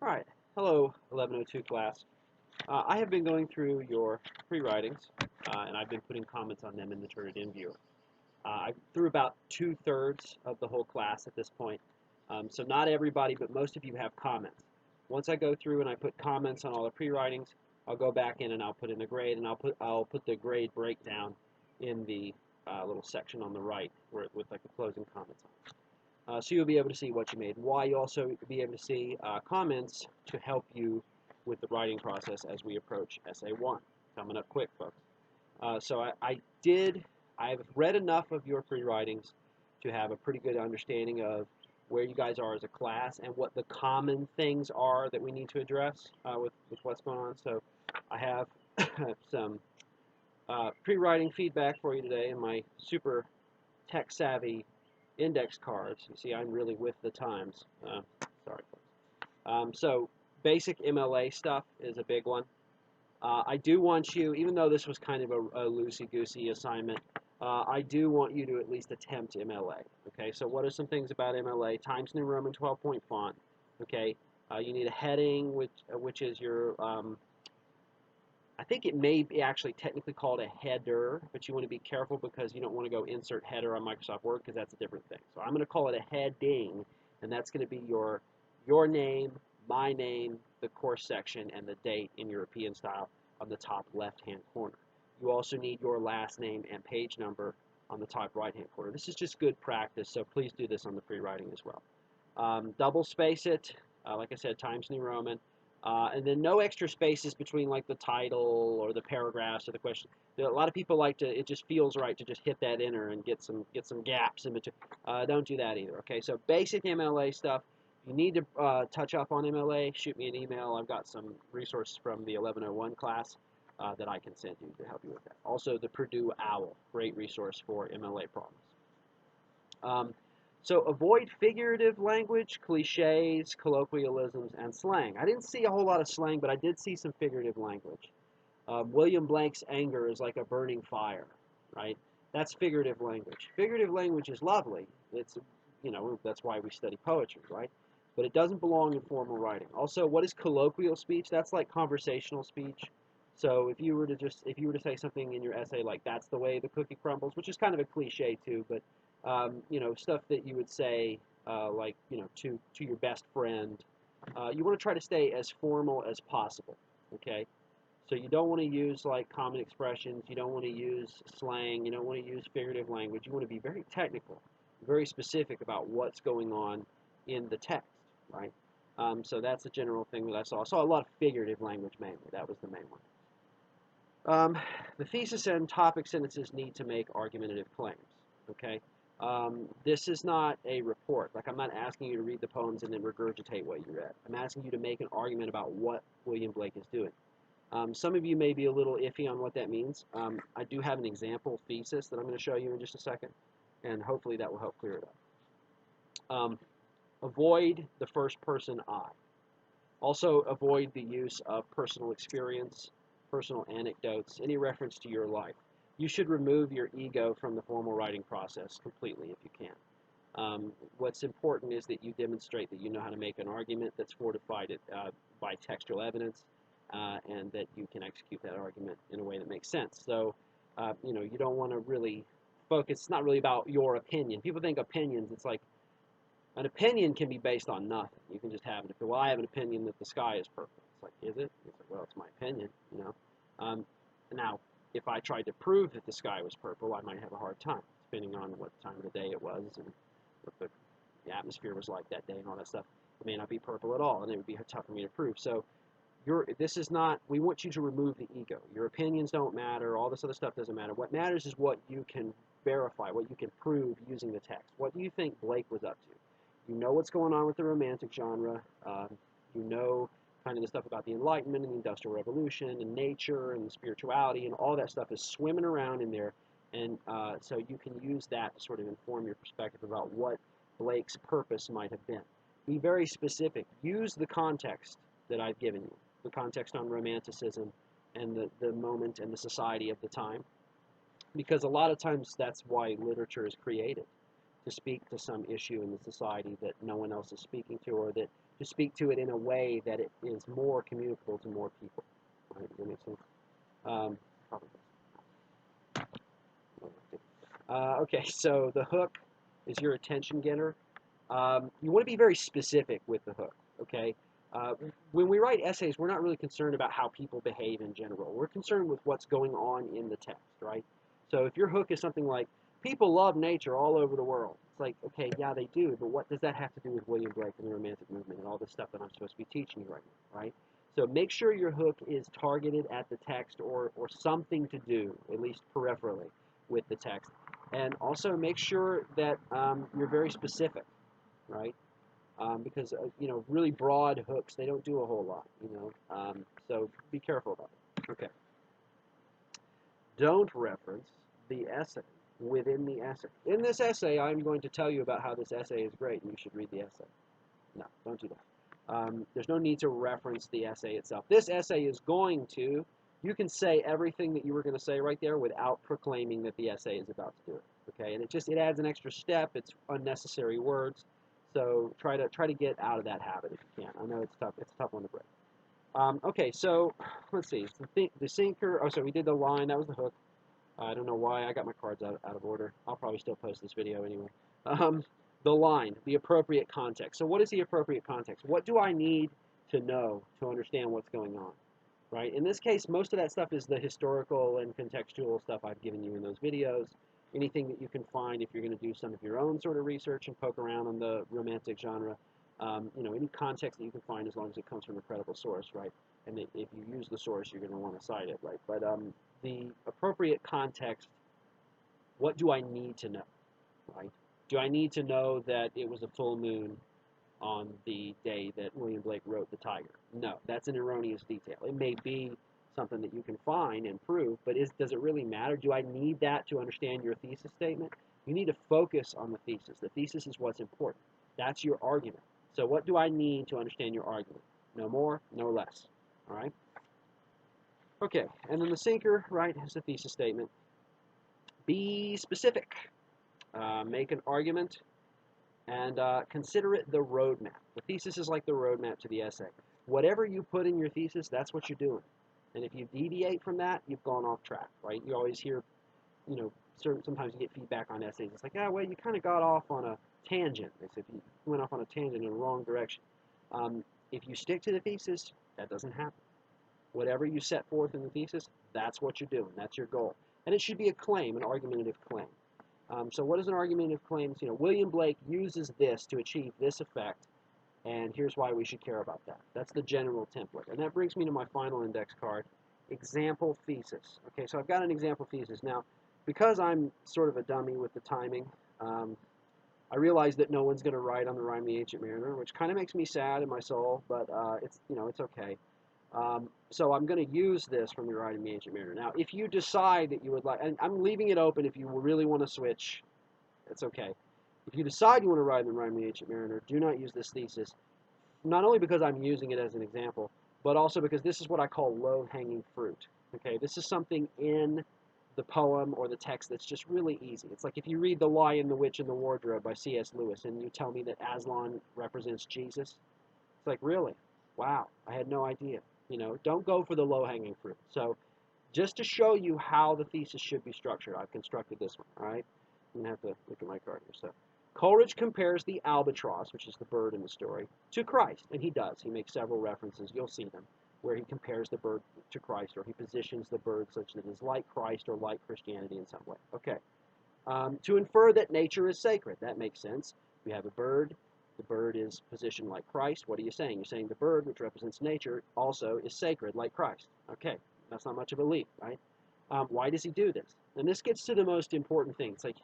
All right. Hello, 1102 class. I have been going through your free writings, and I've been putting comments on them in the Turnitin viewer. I through about two-thirds of the whole class at this point. So not everybody, but most of you have comments. Once I go through and I put comments on all the pre-writings, I'll go back in and I'll put in the grade, and I'll put the grade breakdown in the little section on the right with like the closing comments on. So you'll be able to see what you made. Why you also be able to see comments to help you with the writing process as we approach Essay 1. Coming up quick, folks. I've read enough of your free writings to have a pretty good understanding of where you guys are as a class and what the common things are that we need to address with what's going on. So I have some pre-writing feedback for you today in my super tech-savvy index cards. You see, I'm really with the times. Sorry, folks. So basic MLA stuff is a big one. I do want you, even though this was kind of a loosey-goosey assignment, I do want you to at least attempt MLA. Okay, so what are some things about MLA? Times New Roman 12-point font. Okay, you need a heading, which is your I think it may be actually technically called a header, but you want to be careful because you don't want to go insert header on Microsoft Word because that's a different thing. So I'm going to call it a heading, and that's going to be your name, my name, the course section, and the date in European style on the top left-hand corner. You also need your last name and page number on the top right-hand corner. This is just good practice, so please do this on the free writing as well. Double space it, like I said, Times New Roman. And then no extra spaces between like the title or the paragraphs or the question. A lot of people like to. It just feels right to just hit that enter and get some gaps in between. Don't do that either. Okay, so basic MLA stuff. If you need to touch up on MLA, shoot me an email. I've got some resources from the 1101 class that I can send you to help you with that. Also, the Purdue OWL, great resource for MLA problems. Um, so avoid figurative language, cliches, colloquialisms, and slang. I didn't see a whole lot of slang, but I did see some figurative language. William Blank's anger is like a burning fire, right? That's figurative language. Figurative language is lovely. That's why we study poetry, right? But it doesn't belong in formal writing. Also, what is colloquial speech? That's like conversational speech. So if you were to say something in your essay like "that's the way the cookie crumbles," which is kind of a cliche too, but stuff that you would say like to your best friend. You want to try to stay as formal as possible. Okay, so you don't want to use like common expressions. You don't want to use slang. You don't want to use figurative language. You want to be very technical, very specific about what's going on in the text, right? So that's a general thing that I saw. I saw a lot of figurative language mainly. That was the main one. The thesis and topic sentences need to make argumentative claims. Okay. This is not a report. Like I'm not asking you to read the poems and then regurgitate what you read. I'm asking you to make an argument about what William Blake is doing. Some of you may be a little iffy on what that means. I do have an example thesis that I'm going to show you in just a second, and hopefully that will help clear it up. Avoid the first person I. Also, avoid the use of personal experience, personal anecdotes, any reference to your life. You should remove your ego from the formal writing process completely if you can. What's important is that you demonstrate that you know how to make an argument that's fortified by textual evidence, and that you can execute that argument in a way that makes sense. So, you don't want to really focus. It's not really about your opinion. People think opinions. It's like an opinion can be based on nothing. You can just have an opinion. Well, I have an opinion that the sky is purple. It's like, is it? It's like, well, it's my opinion, you know. Now, if I tried to prove that the sky was purple, I might have a hard time, depending on what time of the day it was and what the atmosphere was like that day and all that stuff. It may not be purple at all, and it would be tough for me to prove. So, this is not. We want you to remove the ego. Your opinions don't matter. All this other stuff doesn't matter. What matters is what you can verify, what you can prove using the text. What do you think Blake was up to? You know what's going on with the romantic genre. You know kind of the stuff about the Enlightenment and the Industrial Revolution and nature and spirituality and all that stuff is swimming around in there. And so you can use that to sort of inform your perspective about what Blake's purpose might have been. Be very specific. Use the context that I've given you, the context on Romanticism and the moment and the society of the time. Because a lot of times that's why literature is created, to speak to some issue in the society that no one else is speaking to, or that to speak to it in a way that it is more communicable to more people. Right? Does that make sense? Probably. Okay, so the hook is your attention getter. You want to be very specific with the hook, okay? When we write essays, we're not really concerned about how people behave in general. We're concerned with what's going on in the text, right? So if your hook is something like, people love nature all over the world, it's like, okay, yeah, they do, but what does that have to do with William Blake and the Romantic Movement and all this stuff that I'm supposed to be teaching you right now, right? So make sure your hook is targeted at the text or something to do, at least peripherally, with the text. And also make sure that you're very specific, right? Because really broad hooks, they don't do a whole lot, so be careful about it. Okay. Don't reference the essay within the essay. In this essay, I'm going to tell you about how this essay is great, and you should read the essay. No, don't do that. There's no need to reference the essay itself. This essay is going to, you can say everything that you were going to say right there without proclaiming that the essay is about to do it. Okay, and it adds an extra step. It's unnecessary words. So try to get out of that habit if you can. I know it's tough. It's a tough one to break. Okay, so let's see. The sinker. Oh, so we did the line. That was the hook. I don't know why I got my cards out of order. I'll probably still post this video anyway. The line, the appropriate context. So what is the appropriate context? What do I need to know to understand what's going on? Right? In this case, most of that stuff is the historical and contextual stuff I've given you in those videos. Anything that you can find if you're going to do some of your own sort of research and poke around on the romantic genre. Any context that you can find as long as it comes from a credible source, right? And if you use the source, you're going to want to cite it, right? But the appropriate context, what do I need to know, right? Do I need to know that it was a full moon on the day that William Blake wrote The Tiger? No, that's an erroneous detail. It may be something that you can find and prove, but does it really matter? Do I need that to understand your thesis statement? You need to focus on the thesis. The thesis is what's important. That's your argument. So what do I need to understand your argument? No more, no less. All right? Okay, and then the sinker, right, is the thesis statement. Be specific. Make an argument and consider it the roadmap. The thesis is like the roadmap to the essay. Whatever you put in your thesis, that's what you're doing. And if you deviate from that, you've gone off track, right? You always hear, sometimes you get feedback on essays. It's like, well, you kind of got off on a tangent. It's if you went off on a tangent in the wrong direction. If you stick to the thesis, that doesn't happen. Whatever you set forth in the thesis, that's what you're doing. That's your goal. And it should be a claim, an argumentative claim. So what is an argumentative claim? William Blake uses this to achieve this effect, and here's why we should care about that. That's the general template. And that brings me to my final index card, example thesis. Okay, so I've got an example thesis. Now, because I'm sort of a dummy with the timing, I realize that no one's going to write on the Rime of the Ancient Mariner, which kind of makes me sad in my soul, but it's okay. So I'm going to use this from the Rime of the Ancient Mariner. Now, if you decide that you would like, and I'm leaving it open if you really want to switch, it's okay. If you decide you want to write the Rime of the Ancient Mariner, do not use this thesis, not only because I'm using it as an example, but also because this is what I call low-hanging fruit. Okay, this is something in the poem or the text that's just really easy. It's like if you read The Lion, the Witch, and the Wardrobe by C.S. Lewis, and you tell me that Aslan represents Jesus, it's like, really? Wow, I had no idea. Don't go for the low-hanging fruit. So just to show you how the thesis should be structured, I've constructed this one, all right? I'm going to have to look at my card here. So Coleridge compares the albatross, which is the bird in the story, to Christ, and he does. He makes several references. You'll see them, where he compares the bird to Christ, or he positions the bird such that it is like Christ or like Christianity in some way. Okay. To infer that nature is sacred. That makes sense. We have a bird. The bird is positioned like Christ. What are you saying? You're saying the bird, which represents nature, also is sacred like Christ. Okay, that's not much of a leap, right? Why does he do this? And this gets to the most important thing. It's like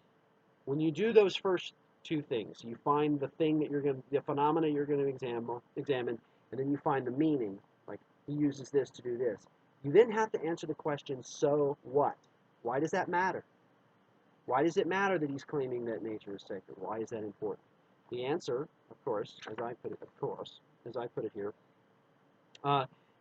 when you do those first two things, you find the thing that the phenomena you're going to examine, and then you find the meaning. Like he uses this to do this. You then have to answer the question, so what? Why does that matter? Why does it matter that he's claiming that nature is sacred? Why is that important? The answer, of course, as I put it here,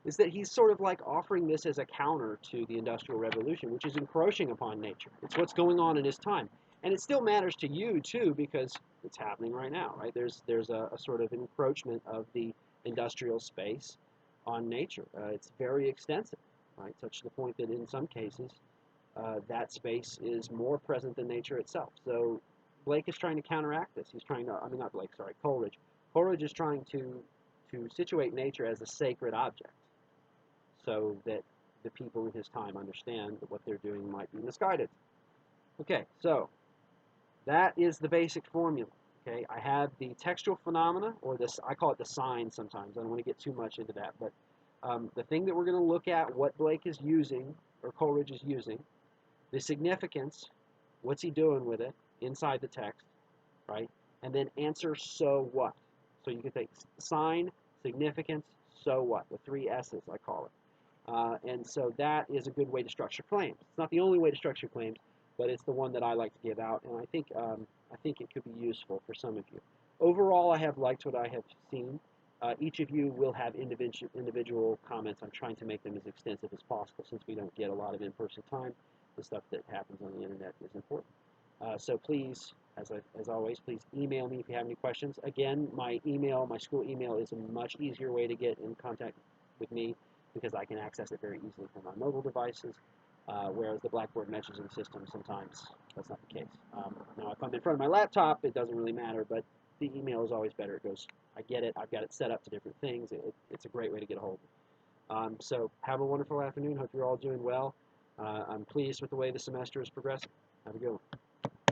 is that he's sort of like offering this as a counter to the Industrial Revolution, which is encroaching upon nature. It's what's going on in his time. And it still matters to you too because it's happening right now, right? There's a sort of encroachment of the industrial space on nature. It's very extensive, right? Such to the point that in some cases that space is more present than nature itself. So Blake is trying to counteract this. He's trying to, I mean, not Blake, sorry, Coleridge. Coleridge is trying to situate nature as a sacred object so that the people in his time understand that what they're doing might be misguided. Okay, so that is the basic formula. Okay, I have the textual phenomena, or this, I call it the sign sometimes. I don't want to get too much into that, but the thing that we're going to look at, what Blake is using, or Coleridge is using, the significance, what's he doing with it inside the text, right? And then answer so what. So you can take sign, significance, so what, the three S's I call it. And so that is a good way to structure claims. It's not the only way to structure claims, but it's the one that I like to give out, and I think it could be useful for some of you. Overall, I have liked what I have seen. Each of you will have individual comments. I'm trying to make them as extensive as possible since we don't get a lot of in-person time. The stuff that happens on the internet is important. So please, as always, please email me if you have any questions. Again, my school email is a much easier way to get in contact with me because I can access it very easily from my mobile devices, whereas the Blackboard messaging system, sometimes that's not the case. Now, if I'm in front of my laptop, it doesn't really matter, but the email is always better. It goes, I get it, I've got it set up to different things. It's a great way to get a hold of me. So have a wonderful afternoon. Hope you're all doing well. I'm pleased with the way the semester is progressing. Have a good one.